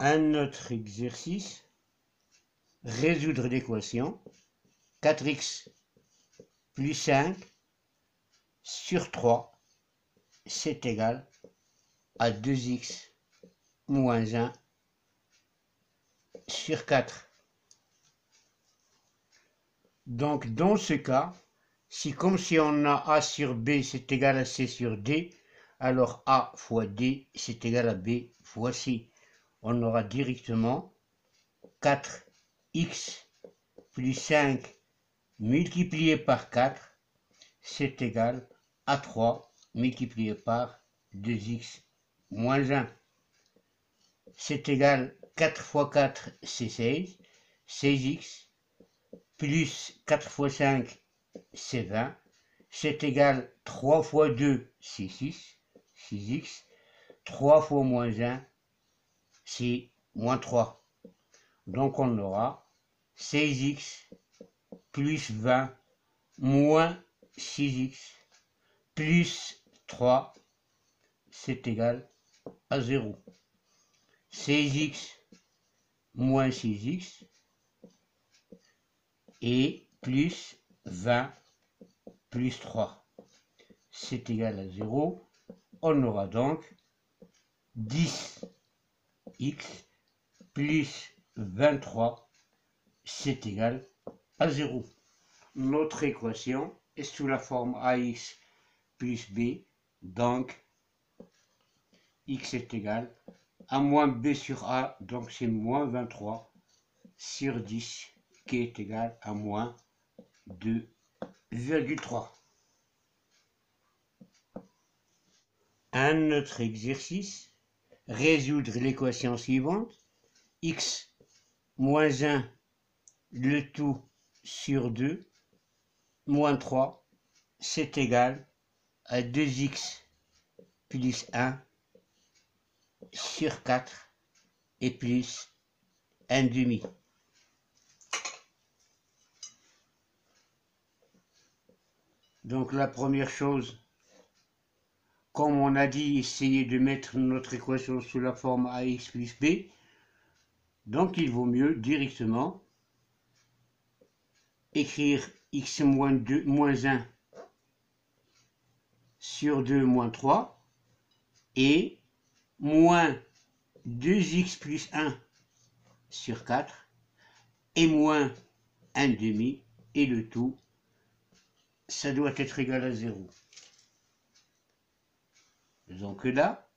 Un autre exercice, résoudre l'équation 4x plus 5 sur 3, c'est égal à 2x moins 1 sur 4. Donc dans ce cas, comme si on a A sur B c'est égal à C sur D, alors A fois D c'est égal à B fois C. On aura directement 4x plus 5 multiplié par 4, c'est égal à 3 multiplié par 2x moins 1. C'est égal 4 fois 4, c'est 16, 16x, plus 4 fois 5, c'est 20, c'est égal 3 fois 2, c'est 6, 6x, 3 fois moins 1, c'est moins 3. Donc on aura 16x plus 20 moins 6x plus 3, c'est égal à 0. 16x moins 6x et plus 20 plus 3, c'est égal à 0. On aura donc 10x plus 23, c'est égal à 0. Notre équation est sous la forme ax plus b, donc x est égal à moins b sur a, donc c'est moins 23 sur 10, qui est égal à moins 2,3. Un autre exercice, résoudre l'équation suivante, x moins 1 le tout sur 2 moins 3, c'est égal à 2x plus 1 sur 4 et plus 1 demi. Donc la première chose, comme on a dit, essayer de mettre notre équation sous la forme ax plus b. Donc il vaut mieux directement écrire x moins 1 sur 2 moins 3 et moins 2x plus 1 sur 4 et moins 1 demi, et le tout, ça doit être égal à 0. Donc là,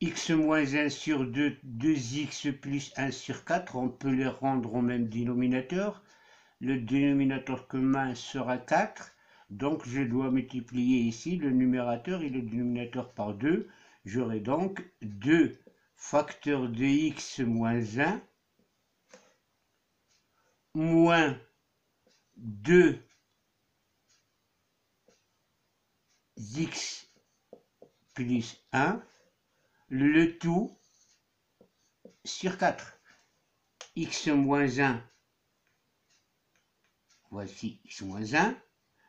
x moins 1 sur 2, 2x plus 1 sur 4, on peut les rendre au même dénominateur. Le dénominateur commun sera 4, donc je dois multiplier ici le numérateur et le dénominateur par 2. J'aurai donc 2 facteurs de x moins 1 moins 2 x plus 1, le tout sur 4. X moins 1, voici x moins 1,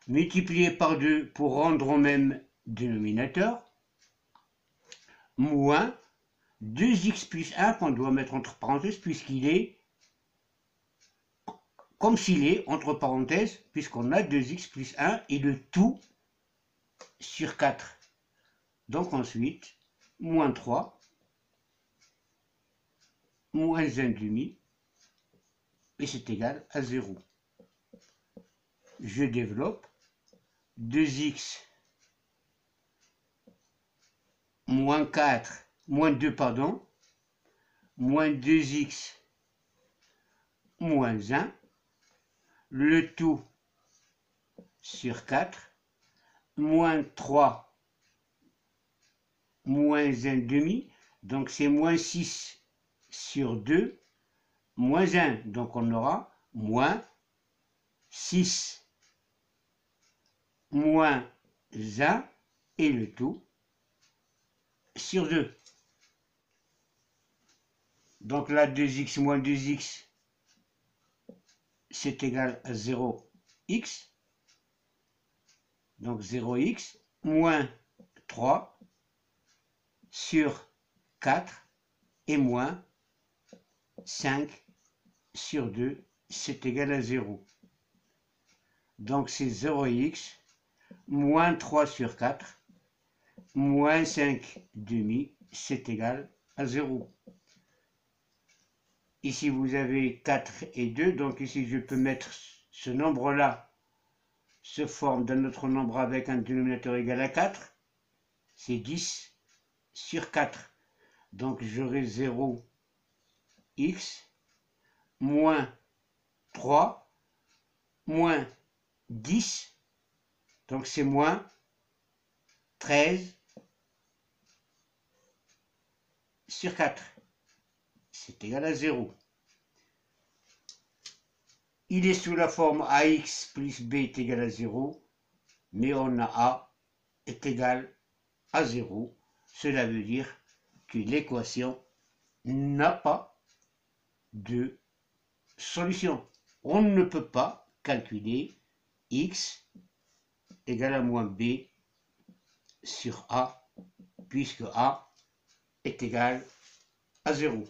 multiplié par 2 pour rendre au même dénominateur, moins 2x plus 1 qu'on doit mettre entre parenthèses puisqu'il est comme s'il est entre parenthèses, puisqu'on a 2x plus 1 et le tout sur 4. Donc ensuite, moins 3, moins 1 demi, et c'est égal à 0. Je développe 2x moins 4, moins 2, pardon, moins 2x moins 1, le tout sur 4, moins 3, moins 1 demi, donc c'est moins 6 sur 2, moins 1, donc on aura moins 6 moins 1 et le tout sur 2. Donc là, 2x moins 2x, c'est égal à 0x. Donc 0x moins 3 sur 4 et moins 5 sur 2, c'est égal à 0. Donc c'est 0x moins 3 sur 4 moins 5 demi, c'est égal à 0. Ici vous avez 4 et 2, donc ici je peux mettre ce nombre-là se forme d'un autre nombre avec un dénominateur égal à 4, c'est 10 sur 4. Donc j'aurai 0x moins 3 moins 10, donc c'est moins 13 sur 4, c'est égal à 0. Il est sous la forme ax plus b est égal à 0, mais on a a est égal à 0. Cela veut dire que l'équation n'a pas de solution. On ne peut pas calculer x égale à moins b sur a, puisque a est égal à 0.